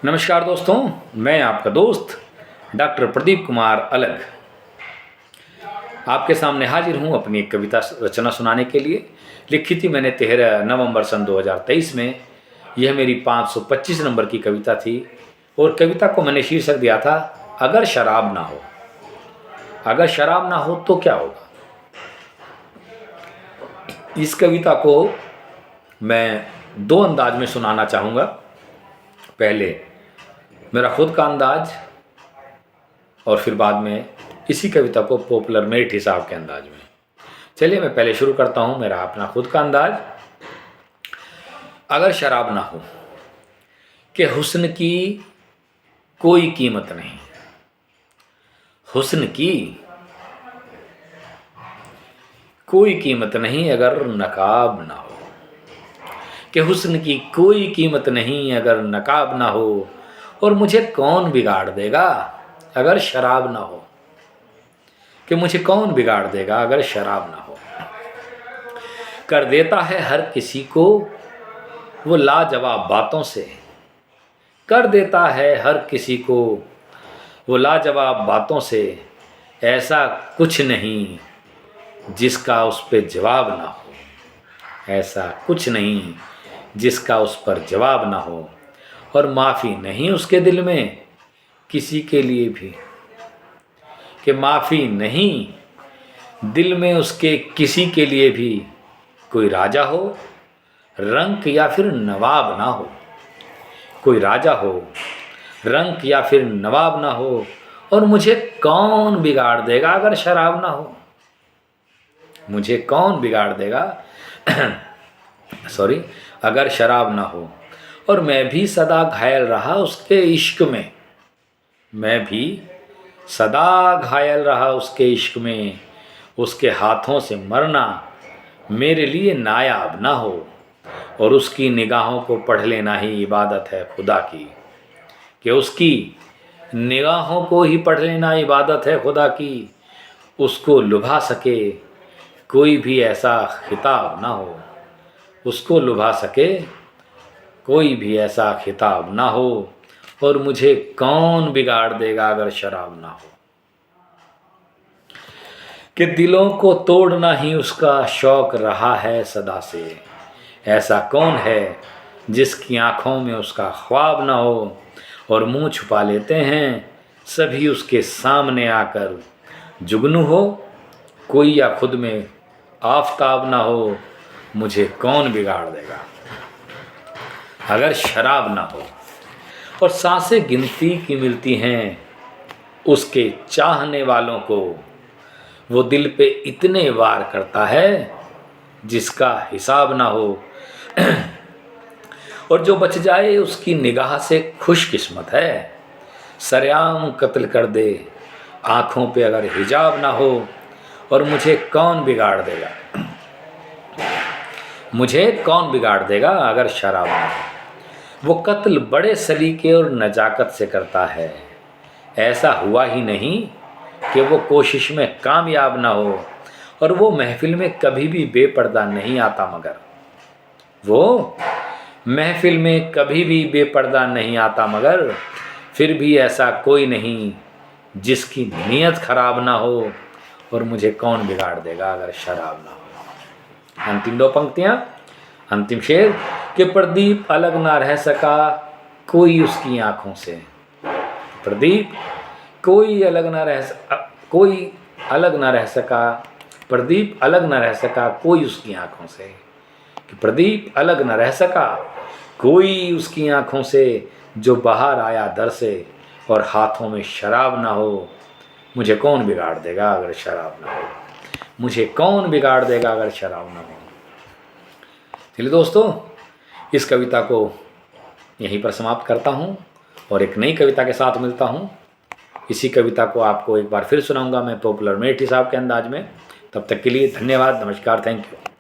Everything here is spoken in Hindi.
नमस्कार दोस्तों, मैं आपका दोस्त डॉक्टर प्रदीप कुमार अलग आपके सामने हाजिर हूँ अपनी एक कविता रचना सुनाने के लिए। लिखी थी मैंने 13 नवंबर सन 2023 में। यह मेरी 525 नंबर की कविता थी और कविता को मैंने शीर्षक दिया था अगर शराब ना हो। अगर शराब ना हो तो क्या होगा। इस कविता को मैं दो अंदाज में सुनाना चाहूँगा। पहले मेरा खुद का अंदाज और फिर बाद में इसी कविता को पॉपुलर मेरिट हिसाब के अंदाज में। चलिए मैं पहले शुरू करता हूँ मेरा अपना खुद का अंदाज। अगर शराब ना हो कि हुस्न की कोई कीमत नहीं, हुस्न की कोई कीमत नहीं अगर नकाब ना हो, कि हुस्न की कोई कीमत नहीं अगर नकाब ना हो, और मुझे कौन बिगाड़ देगा अगर शराब ना हो, कि मुझे कौन बिगाड़ देगा अगर शराब ना हो। कर देता है हर किसी को वो लाजवाब बातों से, कर देता है हर किसी को वो लाजवाब बातों से, ऐसा कुछ नहीं जिसका उस पर जवाब ना हो, ऐसा कुछ नहीं जिसका उस पर जवाब ना हो, और माफ़ी नहीं उसके दिल में किसी के लिए भी, कि माफ़ी नहीं दिल में उसके किसी के लिए भी। कोई राजा हो रंक या फिर नवाब ना हो, कोई राजा हो रंक या फिर नवाब ना हो, और मुझे कौन बिगाड़ देगा अगर शराब ना हो, मुझे कौन बिगाड़ देगा सॉरी अगर शराब ना हो। और मैं भी सदा घायल रहा उसके इश्क में, मैं भी सदा घायल रहा उसके इश्क में, उसके हाथों से मरना मेरे लिए नायाब ना हो, और उसकी निगाहों को पढ़ लेना ही इबादत है खुदा की, कि उसकी निगाहों को ही पढ़ लेना इबादत है खुदा की। उसको लुभा सके कोई भी ऐसा खिताब ना हो, उसको लुभा सके कोई भी ऐसा खिताब ना हो, और मुझे कौन बिगाड़ देगा अगर शराब ना हो। कि दिलों को तोड़ना ही उसका शौक रहा है सदा से, ऐसा कौन है जिसकी आंखों में उसका ख्वाब ना हो, और मुंह छुपा लेते हैं सभी उसके सामने आकर। जुगनू हो कोई या खुद में आफताब ना हो, मुझे कौन बिगाड़ देगा अगर शराब ना हो। और सांसें गिनती की मिलती हैं उसके चाहने वालों को, वो दिल पे इतने वार करता है जिसका हिसाब ना हो, और जो बच जाए उसकी निगाह से खुशकिस्मत है। सरेआम कत्ल कर दे आँखों पे अगर हिजाब ना हो, और मुझे कौन बिगाड़ देगा, मुझे कौन बिगाड़ देगा अगर शराब ना हो। वो कत्ल बड़े सलीके और नजाकत से करता है, ऐसा हुआ ही नहीं कि वो कोशिश में कामयाब ना हो, और वो महफिल में कभी भी बेपर्दा नहीं आता, मगर वो महफिल में कभी भी बेपर्दा नहीं आता, मगर फिर भी ऐसा कोई नहीं जिसकी नीयत खराब ना हो, और मुझे कौन बिगाड़ देगा अगर शराब ना हो। अंतिम दो पंक्तियाँ, अंतिम शेर, कि प्रदीप अलग ना रह सका कोई उसकी आँखों से, प्रदीप कोई अलग ना रह कोई अलग ना रह सका, प्रदीप अलग ना रह सका कोई उसकी आँखों से, कि प्रदीप अलग ना रह सका कोई उसकी आँखों से, जो बाहर आया दर से और हाथों में शराब ना हो, मुझे कौन बिगाड़ देगा अगर शराब ना हो, मुझे कौन बिगाड़ देगा अगर शराब ना हो। चलिए दोस्तों, इस कविता को यहीं पर समाप्त करता हूँ और एक नई कविता के साथ मिलता हूँ। इसी कविता को आपको एक बार फिर सुनाऊंगा मैं पॉपुलर मेरिट हिसाब के अंदाज में। तब तक के लिए धन्यवाद, नमस्कार, थैंक यू।